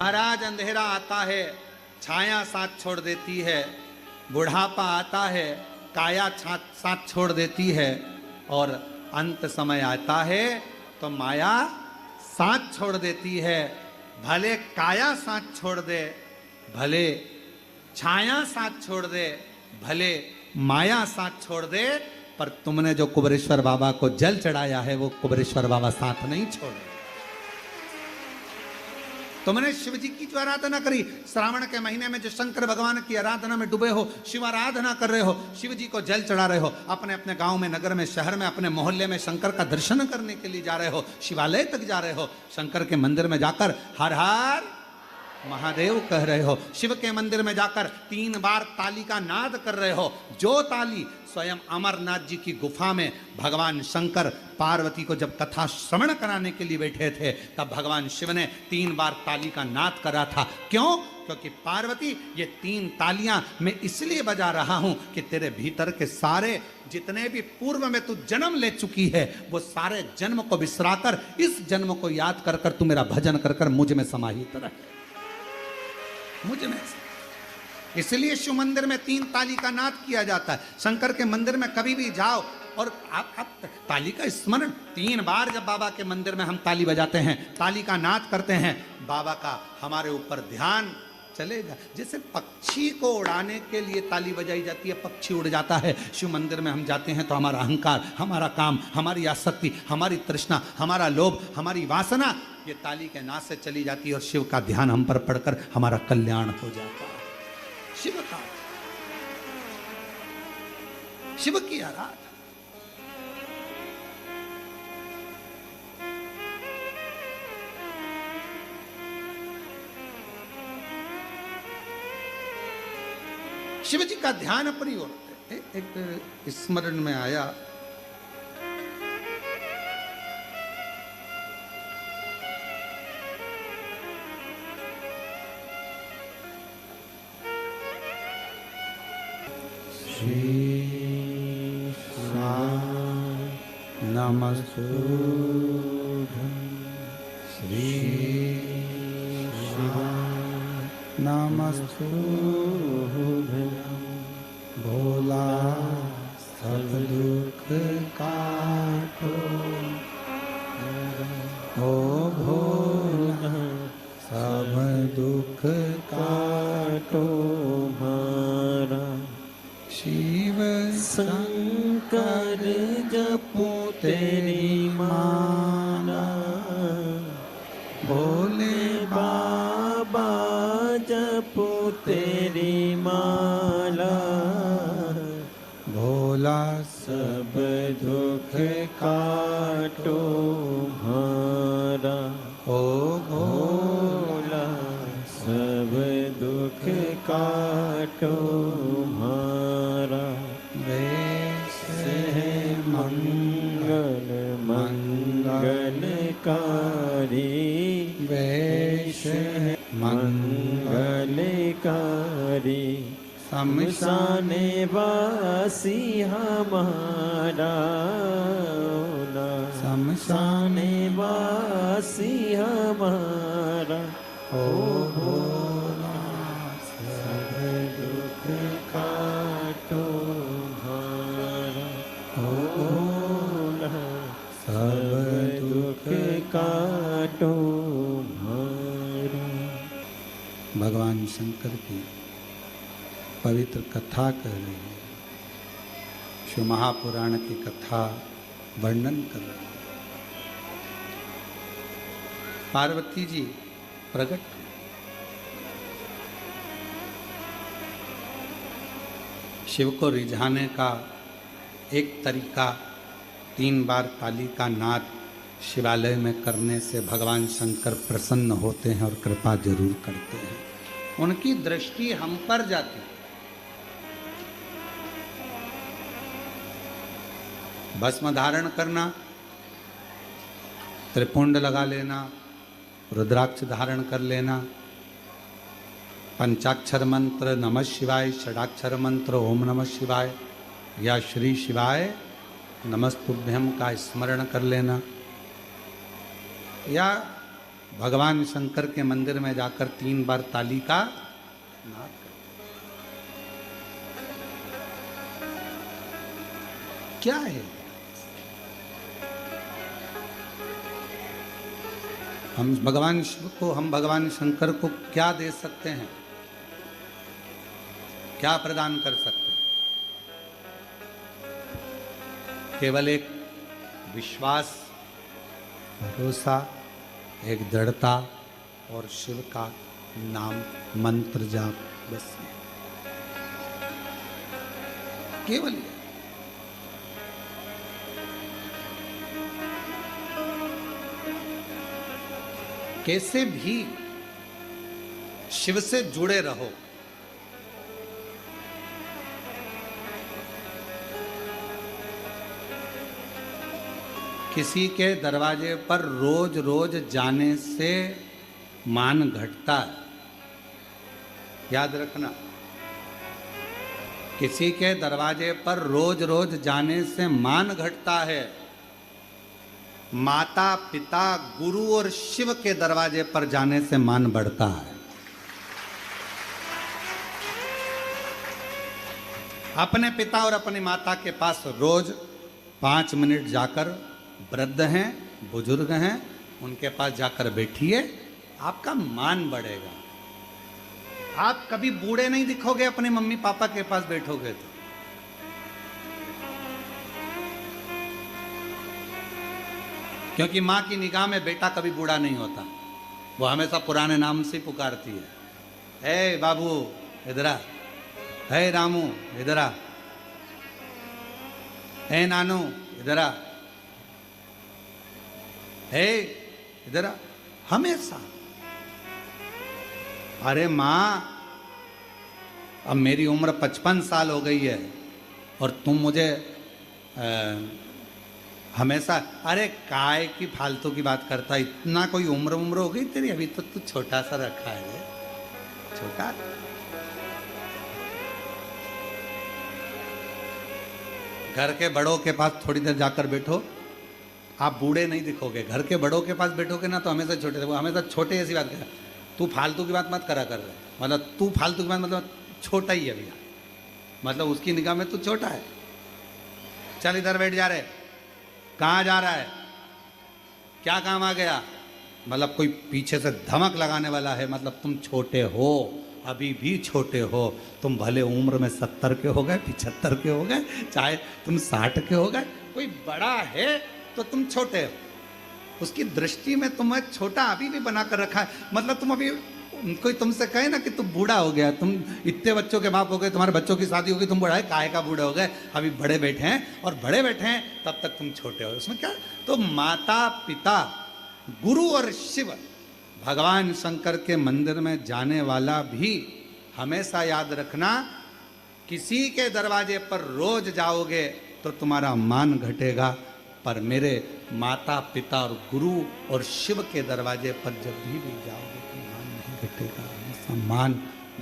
महाराज अंधेरा आता है, छाया साथ छोड़ देती है, बुढ़ापा आता है, काया साथ छोड़ देती है, और अंत समय आता है तो माया साथ छोड़ देती है। भले काया साथ छोड़ दे, भले छाया साथ छोड़ दे, भले माया साथ छोड़ दे, पर तुमने जो कुबरेश्वर बाबा को जल चढ़ाया है वो कुबरेश्वर बाबा साथ नहीं छोड़े। तुमने शिव जी की जो आराधना करी, श्रावण के महीने में जो शंकर भगवान की आराधना में डूबे हो, शिव आराधना कर रहे हो, शिव जी को जल चढ़ा रहे हो, अपने अपने गांव में, नगर में, शहर में, अपने मोहल्ले में शंकर का दर्शन करने के लिए जा रहे हो, शिवालय तक जा रहे हो, शंकर के मंदिर में जाकर हर हर महादेव कह रहे हो, शिव के मंदिर में जाकर 3 बार ताली का नाद कर रहे हो। जो ताली स्वयं अमरनाथ जी की गुफा में भगवान शंकर पार्वती को जब कथा श्रवण कराने के लिए बैठे थे, तब भगवान शिव ने 3 बार ताली का नाद करा था। क्यों? क्योंकि पार्वती, ये 3 तालियां मैं इसलिए बजा रहा हूं कि तेरे भीतर के सारे जितने भी पूर्व में तू जन्म ले चुकी है, वो सारे जन्म को बिसराकर इस जन्म को याद कर कर तू मेरा भजन कर कर मुझ में समाहित रहे, मुझ में। इसलिए शिव मंदिर में 3 ताली का नाद किया जाता है। शंकर के मंदिर में कभी भी जाओ और आप ताली का स्मरण 3 बार जब बाबा के मंदिर में हम ताली बजाते हैं, ताली का नाद करते हैं, बाबा का हमारे ऊपर ध्यान चलेगा। जैसे पक्षी को उड़ाने के लिए ताली बजाई जाती है, पक्षी उड़ जाता है। शिव मंदिर में हम जाते हैं तो हमारा अहंकार, हमारा काम, हमारी आसक्ति, हमारी तृष्णा, हमारा लोभ, हमारी वासना, ये ताली के नाद से चली जाती है और शिव का ध्यान हम पर पड़कर हमारा कल्याण हो जाता है। शिव का, शिव की आराधना। शिव जी का ध्यान अपनी ओर। एक स्मरण में आया, नमस्तुभ्यं श्री शिवाय नमस्तुभ्यं। भोला सब दुख काटो, ओ भोला सब दुख काटो हमारा। शिव शंकर जपो तेरी माला, भोले बाबा जपो तेरी माला। भोला सब दुख काटो हमारा, ओ भोला सब दुख काटो हमारा। वेश है मंगल मंगलकारी, वेश है मंगलकारी। शमशाने वासी हमारा, शमशाने वासी हमारा। ओ भोला सब दुख काटो हमारा, ओ भोला सब दुख काटो हमारा। भगवान शंकर की पवित्र कथा कह रही है, शिव महापुराण की कथा वर्णन कर रही है। पार्वती जी प्रकट, शिव को रिझाने का एक तरीका 3 बार ताली का नाद शिवालय में करने से भगवान शंकर प्रसन्न होते हैं और कृपा जरूर करते हैं। उनकी दृष्टि हम पर जाती है। भस्म धारण करना, त्रिपुंड लगा लेना, रुद्राक्ष धारण कर लेना, पंचाक्षर मंत्र नमः शिवाय, षडाक्षर मंत्र ओम नमः शिवाय या श्री शिवाय नमस्तुभ्यम का स्मरण कर लेना, या भगवान शंकर के मंदिर में जाकर 3 बार ताली का नाद कर। क्या है? हम भगवान शिव को, हम भगवान शंकर को क्या दे सकते हैं? क्या प्रदान कर सकते हैं? केवल एक विश्वास, भरोसा, एक दृढ़ता और शिव का नाम मंत्र जाप, बस केवल ये। कैसे भी शिव से जुड़े रहो। किसी के दरवाजे पर रोज रोज जाने से मान घटता है, याद रखना। किसी के दरवाजे पर रोज रोज जाने से मान घटता है। माता पिता गुरु और शिव के दरवाजे पर जाने से मान बढ़ता है। अपने पिता और अपनी माता के पास रोज 5 मिनट जाकर, वृद्ध हैं, बुजुर्ग हैं, उनके पास जाकर बैठिए, आपका मान बढ़ेगा। आप कभी बूढ़े नहीं दिखोगे अपने मम्मी पापा के पास बैठोगे तो। क्योंकि माँ की निगाह में बेटा कभी बूढ़ा नहीं होता, वो हमेशा पुराने नाम से पुकारती है। हे बाबू इधर आ, हे रामू इधर आ, हे नानू इधर आ, हे इधर आ, हमेशा। अरे माँ, अब मेरी उम्र 55 साल हो गई है और तुम मुझे हमेशा, अरे काय की फालतू की बात करता, इतना कोई उम्र हो गई तेरी, अभी तो तू छोटा सा रखा है, छोटा। घर के बड़ों के पास थोड़ी देर जाकर बैठो, आप बूढ़े नहीं दिखोगे। घर के बड़ों के पास बैठोगे ना तो हमेशा छोटे, वो हमेशा छोटे ऐसी बात कर, तू फालतू की बात मत करा कर रहे, मतलब तू फालतू की बात, मतलब छोटा ही है भैया, मतलब उसकी निगाह में तू छोटा है। चल इधर बैठ जा रहे, कहाँ जा रहा है, क्या काम आ गया, मतलब कोई पीछे से धमक लगाने वाला है, मतलब तुम छोटे हो, अभी भी छोटे हो। तुम भले उम्र में 70 के हो गए, 75 के हो गए, चाहे तुम 60 के हो गए, कोई बड़ा है तो तुम छोटे हो, उसकी दृष्टि में तुम्हें छोटा अभी भी बना कर रखा है। मतलब तुम अभी, कोई तुमसे कहे ना कि तुम बूढ़ा हो गया, तुम इतने बच्चों के बाप हो गए, तुम्हारे बच्चों की शादी हो गई, तुम बूढ़ा है, काहे का बूढ़े हो गए, अभी बड़े बैठे हैं, और बड़े बैठे हैं तब तक तुम छोटे हो, उसमें क्या। तो माता पिता गुरु और शिव, भगवान शंकर के मंदिर में जाने वाला भी हमेशा याद रखना, किसी के दरवाजे पर रोज जाओगे तो तुम्हारा मान घटेगा, पर मेरे माता पिता और गुरु और शिव के दरवाजे पर जब भी जाओगे तो मान नहीं घटेगा, हमेशा मान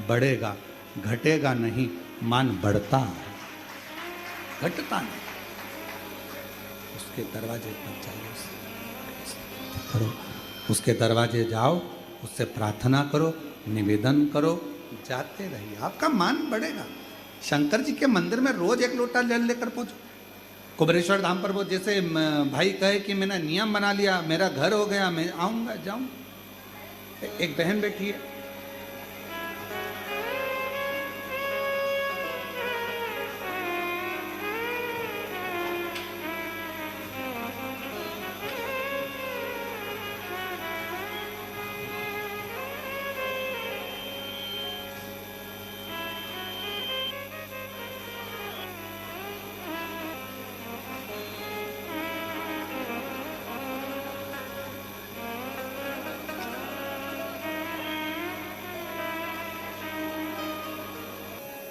बढ़ेगा, घटेगा नहीं, मान बढ़ता है, घटता नहीं। उसके दरवाजे पर जाओ, करो, उसके दरवाजे जाओ, उससे प्रार्थना करो, निवेदन करो, जाते रहिए, आपका मान बढ़ेगा। शंकर जी के मंदिर में रोज 1 लोटा जल लेकर पहुंचो। कुबेरेश्वर धाम पर वो जैसे भाई कहे कि मैंने नियम बना लिया, मेरा घर हो गया, मैं आऊँगा जाऊँ। एक बहन बैठी है,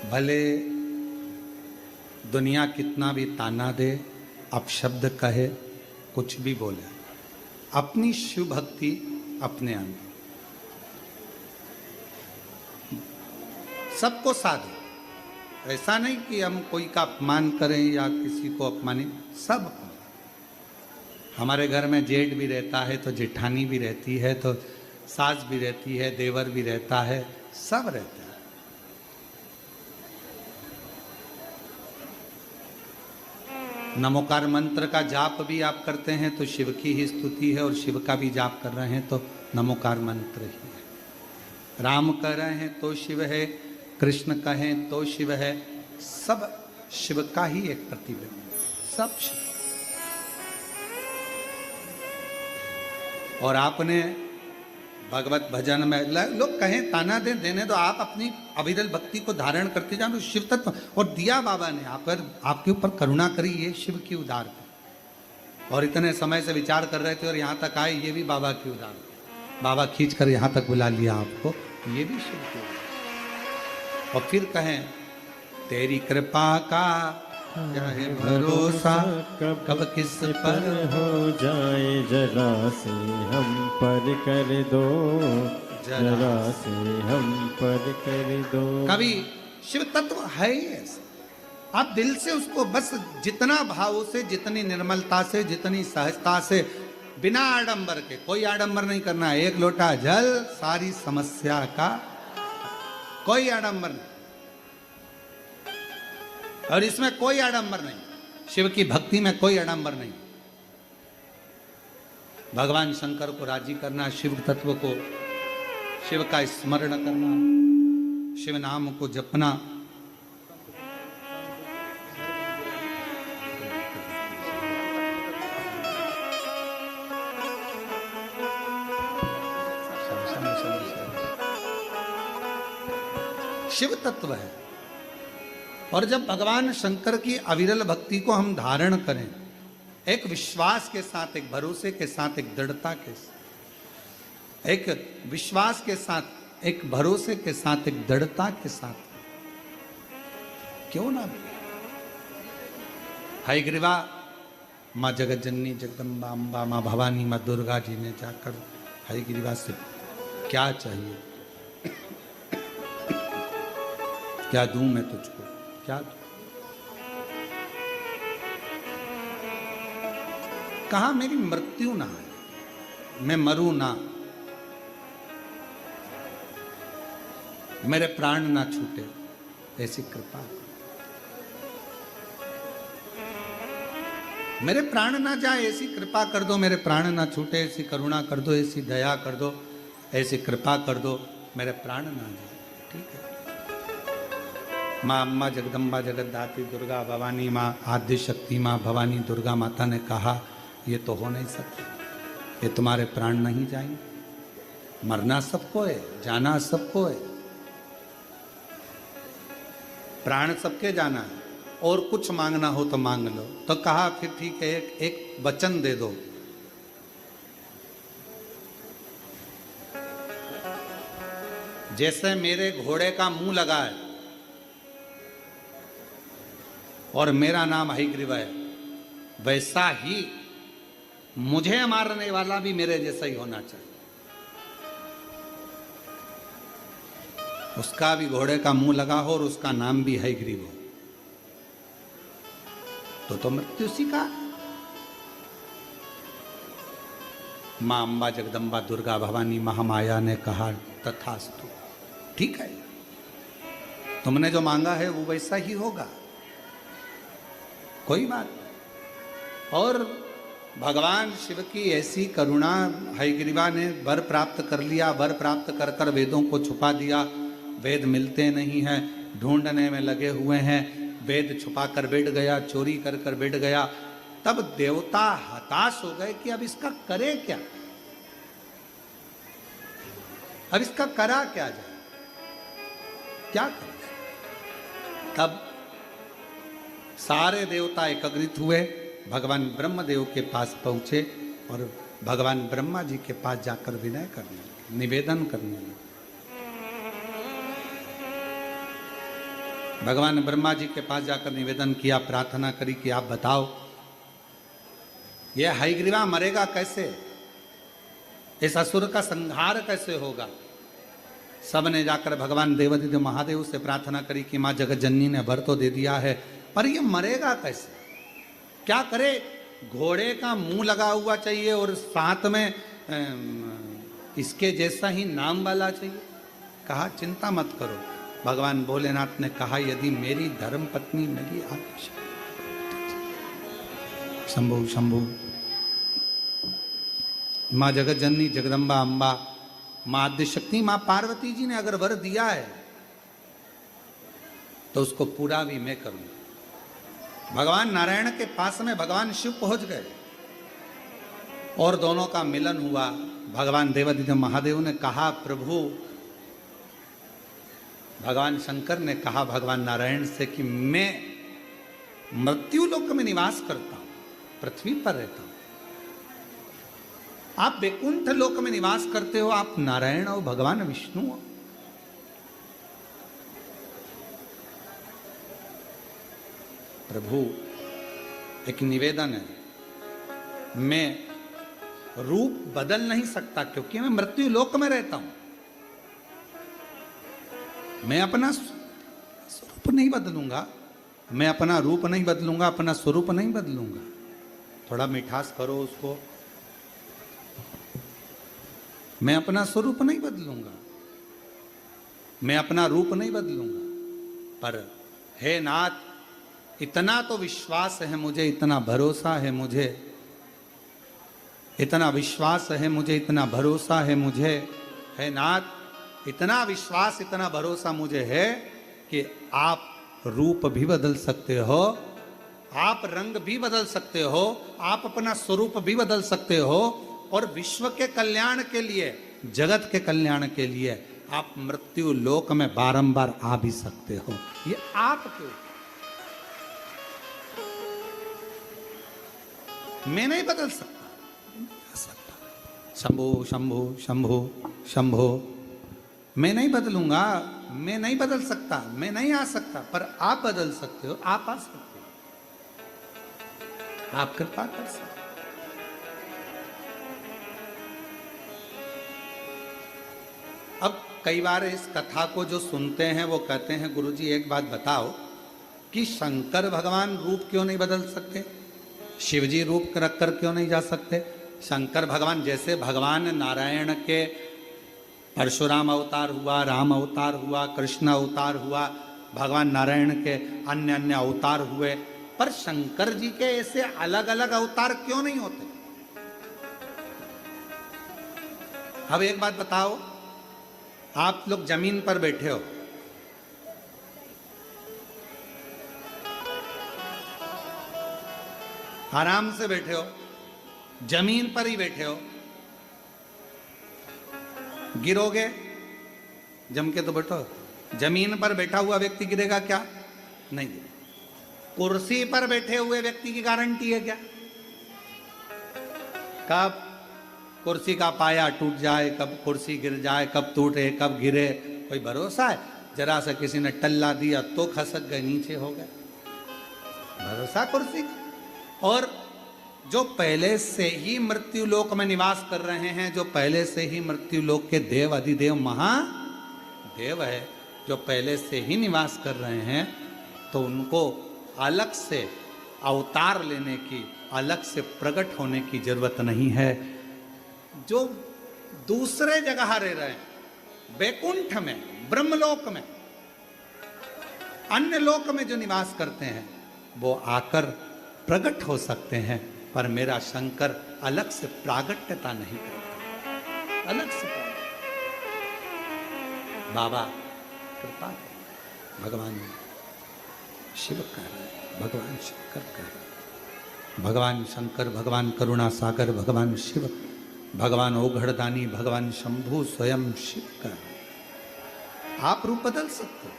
भले दुनिया कितना भी ताना दे, अपशब्द कहे, कुछ भी बोले, अपनी शिव भक्ति अपने अंदर, सबको साथ दो। ऐसा नहीं कि हम कोई का अपमान करें या किसी को अपमानित, सब। हमारे घर में जेठ भी रहता है तो जेठानी भी रहती है, तो सास भी रहती है, देवर भी रहता है, सब रहता है। नमोकार मंत्र का जाप भी आप करते हैं तो शिव की ही स्तुति है, और शिव का भी जाप कर रहे हैं तो नमोकार मंत्र ही है। राम कह रहे हैं तो शिव है, कृष्ण कहें तो शिव है, सब शिव का ही एक प्रतिबिंब, सब शिव। और आपने भगवत भजन में लोग कहें ताना दे देने, तो आप अपनी अविरल भक्ति को धारण करते जाओ शिव तत्व। और दिया बाबा ने आप पर, आपके ऊपर करुणा करी, ये शिव की उदार है। और इतने समय से विचार कर रहे थे और यहाँ तक आए, ये भी बाबा की उदार। बाबा खींच कर यहाँ तक बुला लिया आपको, ये भी शिव की उदार। और फिर कहें तेरी कृपा का क्या है भरोसा, कब किस पर हो जाए, जरा से हम पर कर दो, जरा से हम पर कर दो। कभी शिव तत्व है ही ऐसा। आप दिल से उसको बस जितना भाव से, जितनी निर्मलता से, जितनी सहजता से, बिना आडंबर के, कोई आडंबर नहीं करना है। एक लोटा जल सारी समस्या का, कोई आडंबर नहीं। और इसमें कोई आडंबर नहीं, शिव की भक्ति में कोई आडंबर नहीं। भगवान शंकर को राजी करना, शिव तत्व को, शिव का स्मरण करना, शिव नाम को जपना। शिव तत्व है। और जब भगवान शंकर की अविरल भक्ति को हम धारण करें, एक विश्वास के साथ, एक भरोसे के साथ, एक दृढ़ता के साथ, एक विश्वास के साथ, एक भरोसे के साथ, एक दृढ़ता के साथ, क्यों ना हयग्रीवा माँ जगत जननी जगदम्बा अम्बा, माँ भवानी, माँ दुर्गा जी ने जाकर हयग्रीवा से क्या चाहिए, क्या दूं मैं तुझको, क्या कहा मेरी मृत्यु ना है, मैं मरूं ना, मेरे प्राण ना छूटे, ऐसी कृपा, मेरे प्राण ना जाए ऐसी कृपा कर दो, मेरे प्राण ना छूटे ऐसी करुणा कर दो, ऐसी दया कर दो, ऐसी कृपा कर दो, मेरे प्राण ना जाए। ठीक है। माँ अम्मा जगदम्बा जगतदात्री दुर्गा भवानी माँ आद्य शक्ति माँ भवानी दुर्गा माता ने कहा ये तो हो नहीं सकता, ये तुम्हारे प्राण नहीं जाएंगे, मरना सबको है, जाना सबको है, प्राण सबके जाना है, और कुछ मांगना हो तो मांग लो। तो कहा फिर ठीक है, एक वचन दे दो, जैसे मेरे घोड़े का मुंह लगा है और मेरा नाम हयग्रीवा है, वैसा ही मुझे मारने वाला भी मेरे जैसा ही होना चाहिए। उसका भी घोड़े का मुंह लगा हो और उसका नाम भी हयग्रीव हो, तो मृत्यु उसी का। मां अम्बा जगदम्बा दुर्गा भवानी महामाया ने कहा तथास्तु, ठीक है, तुमने जो मांगा है वो वैसा ही होगा, कोई बात नहीं। और भगवान शिव की ऐसी करुणा, हयग्रीवा ने वर प्राप्त कर लिया, वर प्राप्त कर कर वेदों को छुपा दिया, वेद मिलते नहीं हैं, ढूंढने में लगे हुए हैं, वेद छुपा कर बैठ गया, चोरी कर कर बैठ गया। तब देवता हताश हो गए कि अब इसका करे क्या, अब इसका करा क्या जाए, क्या करे। तब सारे देवता एकत्रित हुए, भगवान ब्रह्मदेव के पास पहुंचे और भगवान ब्रह्मा जी के पास जाकर विनय करने लगे, निवेदन करने लगे। भगवान ब्रह्मा जी के पास जाकर निवेदन किया, प्रार्थना करी कि आप बताओ यह हयग्रीवा मरेगा कैसे, इस असुर का संहार कैसे होगा। सब ने जाकर भगवान देवादिदेव महादेव से प्रार्थना करी कि माँ जगत जननी ने वर तो दे दिया है, पर ये मरेगा कैसे, क्या करे। घोड़े का मुंह लगा हुआ चाहिए और साथ में इसके जैसा ही नाम वाला चाहिए। कहा चिंता मत करो। भगवान भोलेनाथ ने कहा यदि मेरी धर्म पत्नी मेरी आदेश। शंभु शंभु। माँ जगत जननी जगदम्बा अम्बा माँ आद्यशक्ति माँ पार्वती जी ने अगर वर दिया है तो उसको पूरा भी मैं करूंगा। भगवान नारायण के पास में भगवान शिव पहुंच गए और दोनों का मिलन हुआ। भगवान देवादिदेव महादेव ने कहा प्रभु, भगवान शंकर ने कहा भगवान नारायण से कि मैं मृत्यु लोक में निवास करता हूं, पृथ्वी पर रहता हूं, आप वैकुंठ लोक में निवास करते हो, आप नारायण हो, भगवान विष्णु हो। प्रभु एक निवेदन है, मैं रूप बदल नहीं सकता क्योंकि मैं मृत्यु लोक में रहता हूं। मैं अपना स्वरूप नहीं बदलूंगा, मैं अपना रूप नहीं बदलूंगा, अपना स्वरूप नहीं बदलूंगा। थोड़ा मिठास करो उसको। मैं अपना स्वरूप नहीं बदलूंगा, मैं अपना रूप नहीं बदलूंगा, पर हे नाथ इतना तो विश्वास है मुझे, इतना भरोसा है मुझे, इतना विश्वास है मुझे, इतना भरोसा है मुझे, हे नाथ इतना विश्वास इतना भरोसा मुझे है कि आप रूप भी बदल सकते हो, आप रंग भी बदल सकते हो, आप अपना स्वरूप भी बदल सकते हो और विश्व के कल्याण के लिए, जगत के कल्याण के लिए आप मृत्यु लोक में बारंबार आ भी सकते हो। ये आपके, मैं नहीं बदल सकता। शंभो शंभो शंभो शंभो। मैं नहीं बदलूंगा, मैं नहीं बदल सकता, मैं नहीं आ सकता, पर आप बदल सकते हो, आप आ सकते हो, आप कृपा कर सकते हो। अब कई बार इस कथा को जो सुनते हैं वो कहते हैं गुरुजी एक बात बताओ कि शंकर भगवान रूप क्यों नहीं बदल सकते, शिवजी रूप रख कर क्यों नहीं जा सकते। शंकर भगवान जैसे भगवान नारायण के परशुराम अवतार हुआ, राम अवतार हुआ, कृष्ण अवतार हुआ, भगवान नारायण के अन्य अन्य अवतार हुए, पर शंकर जी के ऐसे अलग अलग अवतार क्यों नहीं होते। अब एक बात बताओ, आप लोग जमीन पर बैठे हो, आराम से बैठे हो, जमीन पर ही बैठे हो, गिरोगे, जम के तो बैठो। जमीन पर बैठा हुआ व्यक्ति गिरेगा क्या? नहीं गिरेगा। कुर्सी पर बैठे हुए व्यक्ति की गारंटी है क्या? कब कुर्सी का पाया टूट जाए, कब कुर्सी गिर जाए, कब टूटे, कब गिरे, कोई भरोसा है? जरा सा किसी ने टल्ला दिया तो खसक गए, नीचे हो गए, भरोसा कुर्सी का। और जो पहले से ही मृत्यु लोक में निवास कर रहे हैं, जो पहले से ही मृत्यु लोक के देव अधिदेव महादेव है, जो पहले से ही निवास कर रहे हैं, तो उनको अलग से अवतार लेने की, अलग से प्रकट होने की जरूरत नहीं है। जो दूसरे जगह रह रहे हैं, वैकुंठ में, ब्रह्मलोक में, अन्य लोक में जो निवास करते हैं, वो आकर प्रकट हो सकते हैं, पर मेरा शंकर अलग से प्रागट्यता नहीं करता, अलग से बाबा कृपा करें। भगवान शिव कह रहे हैं, भगवान शंकर कह रहे हैं, भगवान शंकर, भगवान करुणा सागर, भगवान शिव, भगवान ओघड़दानी, भगवान शंभु स्वयं शिव कह रहे हैं। आप रूप बदल सकते हो,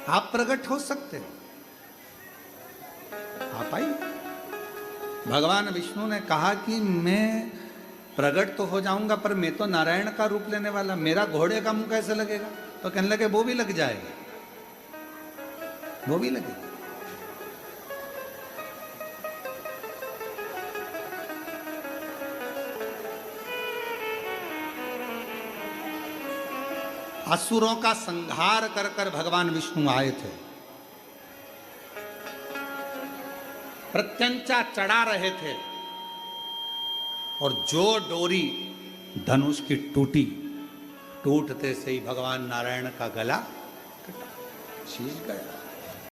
आप प्रकट हो सकते हो, आप आइए। भगवान विष्णु ने कहा कि मैं प्रकट तो हो जाऊंगा, पर मैं तो नारायण का रूप लेने वाला, मेरा घोड़े का मुंह कैसे लगेगा? तो कहने लगे वो भी लग जाएगा, वो भी लगेगा। असुरों का संहार कर कर भगवान विष्णु आए थे, प्रत्यंचा चढ़ा रहे थे, और जो डोरी धनुष की टूटी, टूटते से ही भगवान नारायण का गला कटा, शीश गया।